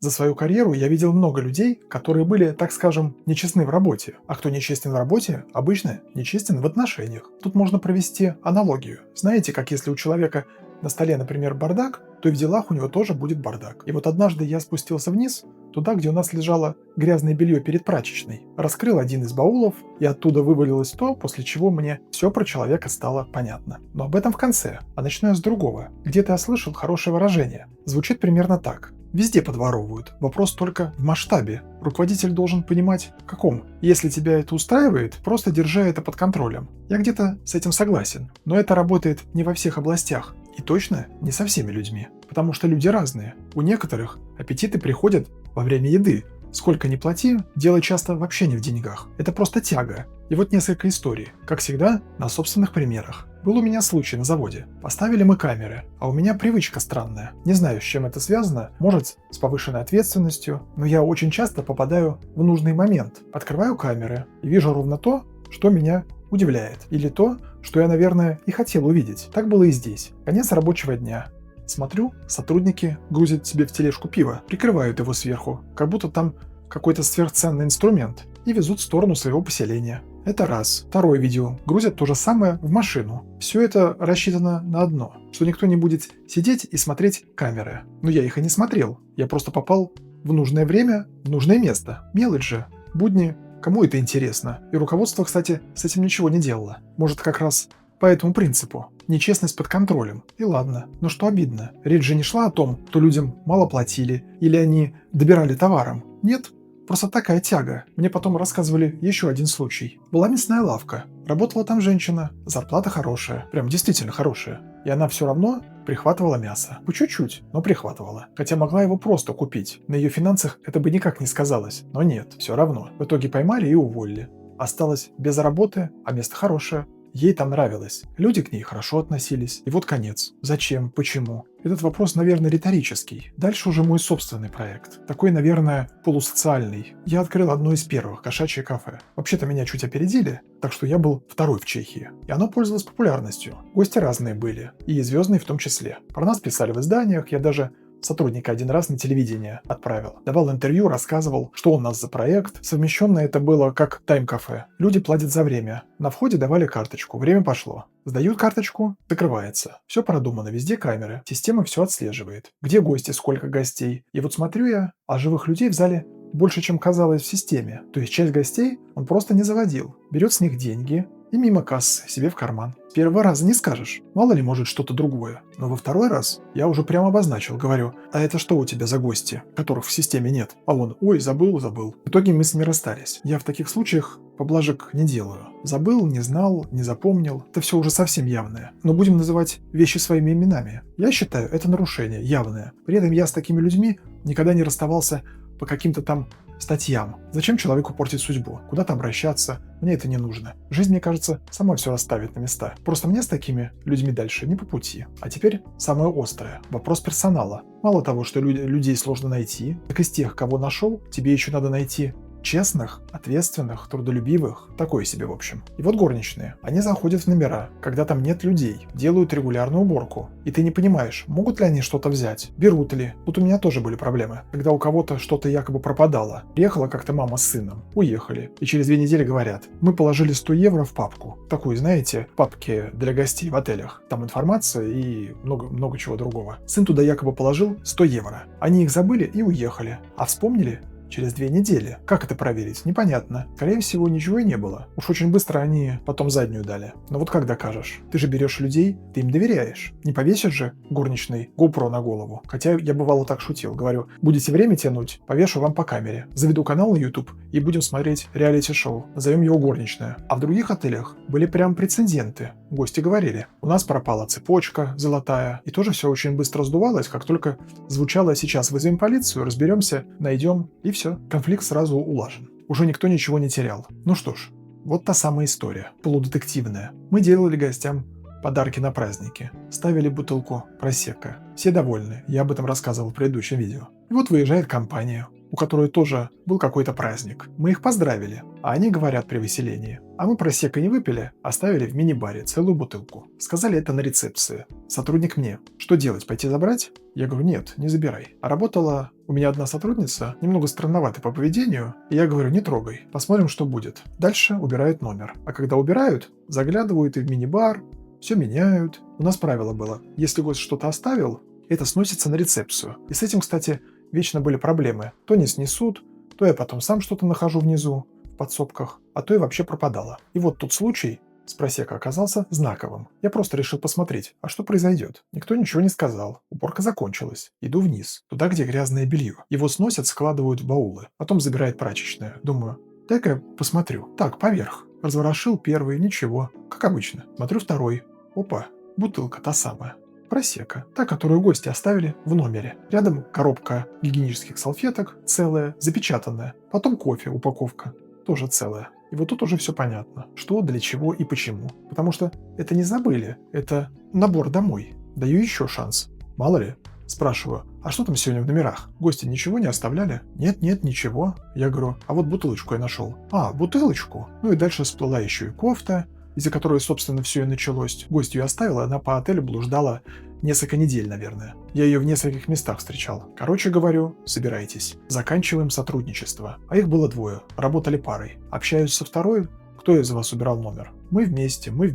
За свою карьеру я видел много людей, которые были, так скажем, нечестны в работе. А кто нечестен в работе, обычно нечестен в отношениях. Тут можно провести аналогию. Знаете, как если у человека на столе, например, бардак, то и в делах у него тоже будет бардак. И вот однажды я спустился вниз, туда, где у нас лежало грязное белье перед прачечной. Раскрыл один из баулов, и оттуда вывалилось то, после чего мне все про человека стало понятно. Но об этом в конце, а начну я с другого. Где-то я слышал хорошее выражение. Звучит примерно так. Везде подворовывают. Вопрос только в масштабе. Руководитель должен понимать, в каком. Если тебя это устраивает, просто держи это под контролем. Я где-то с этим согласен. Но это работает не во всех областях. И точно не со всеми людьми. Потому что люди разные. У некоторых аппетиты приходят во время еды. Сколько ни плати, дело часто вообще не в деньгах. Это просто тяга. И вот несколько историй. Как всегда, на собственных примерах. Был у меня случай на заводе. Поставили мы камеры, а у меня привычка странная. Не знаю, с чем это связано, может, с повышенной ответственностью, но я очень часто попадаю в нужный момент. Открываю камеры и вижу ровно то, что меня удивляет. Или то, что я, наверное, и хотел увидеть. Так было и здесь. Конец рабочего дня. Смотрю, сотрудники грузят себе в тележку пива, прикрывают его сверху, как будто там какой-то сверхценный инструмент, и везут в сторону своего поселения. Это раз. Второе видео. Грузят то же самое в машину. Все это рассчитано на одно, что никто не будет сидеть и смотреть камеры. Но я их и не смотрел. Я просто попал в нужное время, в нужное место. Мелочь же. Будни. Кому это интересно? И руководство, кстати, с этим ничего не делало. Может, как раз по этому принципу. Нечестность под контролем. И ладно. Но что обидно? Речь же не шла о том, что людям мало платили или они добирали товаром. Нет. Просто такая тяга. Мне потом рассказывали еще один случай. Была мясная лавка. Работала там женщина. Зарплата хорошая. Прям действительно хорошая. И она все равно прихватывала мясо. По чуть-чуть, но прихватывала. Хотя могла его просто купить. На ее финансах это бы никак не сказалось. Но нет, все равно. В итоге поймали и уволили. Осталась без работы, а место хорошее. Ей там нравилось. Люди к ней хорошо относились. И вот конец. Зачем? Почему? Этот вопрос, наверное, риторический. Дальше уже мой собственный проект. Такой, наверное, полусоциальный. Я открыл одно из первых, кошачье кафе. Вообще-то меня чуть опередили, так что я был второй в Чехии. И оно пользовалось популярностью. Гости разные были. И звездные в том числе. Про нас писали в изданиях, я даже сотрудника один раз на телевидение отправил. Давал интервью, рассказывал, что у нас за проект. Совмещенно это было как тайм-кафе. Люди платят за время. На входе давали карточку. Время пошло. Сдают карточку, закрывается. Все продумано, везде камеры. Система все отслеживает. Где гости, сколько гостей. И вот смотрю я, а живых людей в зале больше, чем казалось в системе. То есть часть гостей он просто не заводил. Берет с них деньги и мимо кассы себе в карман. С первого раза не скажешь. Мало ли, может, что-то другое. Но во второй раз я уже прямо обозначил. Говорю, а это что у тебя за гости, которых в системе нет? А он, ой, забыл. В итоге мы с ними расстались. Я в таких случаях поблажек не делаю. Забыл, не знал, не запомнил. Это все уже совсем явное. Но будем называть вещи своими именами. Я считаю, это нарушение, явное. При этом я с такими людьми никогда не расставался по каким-то там статьям. Зачем человеку портить судьбу? Куда-то обращаться? Мне это не нужно. Жизнь, мне кажется, сама все расставит на места. Просто мне с такими людьми дальше не по пути. А теперь самое острое. Вопрос персонала. Мало того, что людей сложно найти, так из тех, кого нашел, тебе еще надо найти честных, ответственных, трудолюбивых. Такое себе, в общем. И вот горничные. Они заходят в номера, когда там нет людей, делают регулярную уборку. И ты не понимаешь, могут ли они что-то взять, берут ли. Тут у меня тоже были проблемы. Когда у кого-то что-то якобы пропадало. Приехала как-то мама с сыном. Уехали. И через 2 недели говорят, мы положили 100 евро в папку. Такую, знаете, папки для гостей в отелях. Там информация и много чего другого. Сын туда якобы положил 100 евро. Они их забыли и уехали. А вспомнили через 2 недели. Как это проверить? Непонятно. Скорее всего, ничего и не было. Уж очень быстро они потом заднюю дали. Но вот как докажешь? Ты же берешь людей, ты им доверяешь. Не повесишь же горничный GoPro на голову. Хотя я бывало так шутил. Говорю, будете время тянуть, повешу вам по камере. Заведу канал на YouTube и будем смотреть реалити-шоу. Назовем его «Горничная». А в других отелях были прям прецеденты. Гости говорили, у нас пропала цепочка золотая. И тоже все очень быстро сдувалось, как только звучало «сейчас вызовем полицию, разберемся, найдем» и все. Конфликт сразу улажен. Уже никто ничего не терял. Ну что ж, вот та самая история, полудетективная. Мы делали гостям подарки на праздники, ставили бутылку просекко. Все довольны, я об этом рассказывал в предыдущем видео. И вот выезжает компания. у которой тоже был какой-то праздник. Мы их поздравили, а они говорят при выселении. А мы просека не выпили, оставили в мини-баре целую бутылку. Сказали это на рецепции. Сотрудник мне: что делать, пойти забрать? Я говорю: нет, не забирай. А работала у меня одна сотрудница, немного странновата по поведению, и я говорю: не трогай, посмотрим, что будет. Дальше убирают номер. А когда убирают, заглядывают и в мини-бар, все меняют. У нас правило было: если гость что-то оставил, это сносится на рецепцию. И с этим, кстати, вечно были проблемы. То не снесут, то я потом сам что-то нахожу внизу, в подсобках, а то и вообще пропадало. И вот тот случай с просека оказался знаковым. Я просто решил посмотреть, а что произойдет. Никто ничего не сказал. Уборка закончилась. Иду вниз, туда, где грязное белье. Его сносят, складывают в баулы. Потом забирает прачечная. Думаю, дай-ка посмотрю. Так, поверх. Разворошил первый, ничего. Как обычно. Смотрю второй. Опа, бутылка та самая. Просека, та, которую гости оставили в номере. Рядом коробка гигиенических салфеток, целая, запечатанная. Потом кофе, упаковка, тоже целая. И вот тут уже все понятно, что, для чего и почему. Потому что это не забыли, это набор домой. Даю еще шанс. Мало ли. Спрашиваю, а что там сегодня в номерах? Гости ничего не оставляли? Нет, ничего. Я говорю, а вот бутылочку я нашел. А, бутылочку? Ну и дальше всплыла еще и кофта, из-за которой, собственно, все и началось. Гость ее оставила, она по отелю блуждала несколько недель, наверное. Я ее в нескольких местах встречал. Короче говорю, собирайтесь. Заканчиваем сотрудничество. А их было двое. Работали парой. Общаюсь со второй. Кто из вас убирал номер? Мы вместе. Мы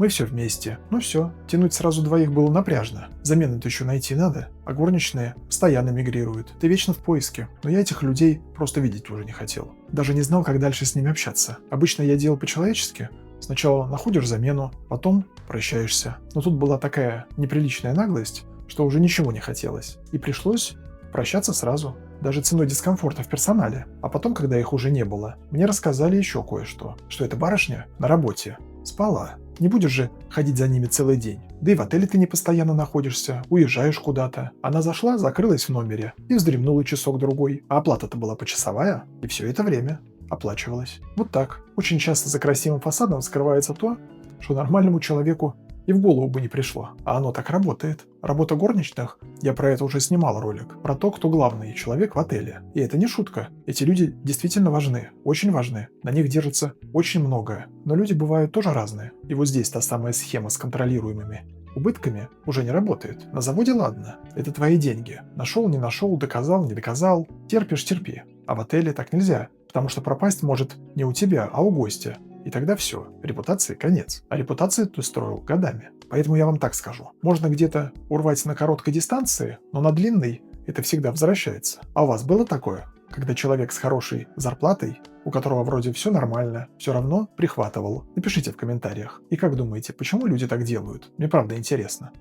все вместе. Ну все, тянуть сразу двоих было напряжно. Замену-то еще найти надо. А горничные постоянно мигрируют. Ты вечно в поиске. Но я этих людей просто видеть уже не хотел. Даже не знал, как дальше с ними общаться. Обычно я делал по-человечески. Сначала находишь замену, потом прощаешься. Но тут была такая неприличная наглость, что уже ничего не хотелось. И пришлось прощаться сразу, даже ценой дискомфорта в персонале. А потом, когда их уже не было, мне рассказали еще кое-что. Что эта барышня на работе спала. Не будешь же ходить за ними целый день. Да и в отеле ты не постоянно находишься, уезжаешь куда-то. Она зашла, закрылась в номере и вздремнула часок-другой. А оплата-то была почасовая, и все это время оплачивалось. Вот так. Очень часто за красивым фасадом скрывается то, что нормальному человеку и в голову бы не пришло. А оно так работает. Работа горничных, я про это уже снимал ролик, про то, кто главный человек в отеле. И это не шутка. Эти люди действительно важны, очень важны. На них держится очень многое. Но люди бывают тоже разные. И вот здесь та самая схема с контролируемыми убытками уже не работает. На заводе ладно, это твои деньги. Нашел, не нашел, доказал, не доказал. Терпишь, терпи. А в отеле так нельзя. Потому что пропасть может не у тебя, а у гостя. И тогда все, репутации конец. А репутацию ты строил годами. Поэтому я вам так скажу. Можно где-то урвать на короткой дистанции, но на длинной это всегда возвращается. А у вас было такое? Когда человек с хорошей зарплатой, у которого вроде все нормально, все равно прихватывал? Напишите в комментариях. И как думаете, почему люди так делают? Мне правда интересно.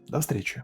До встречи.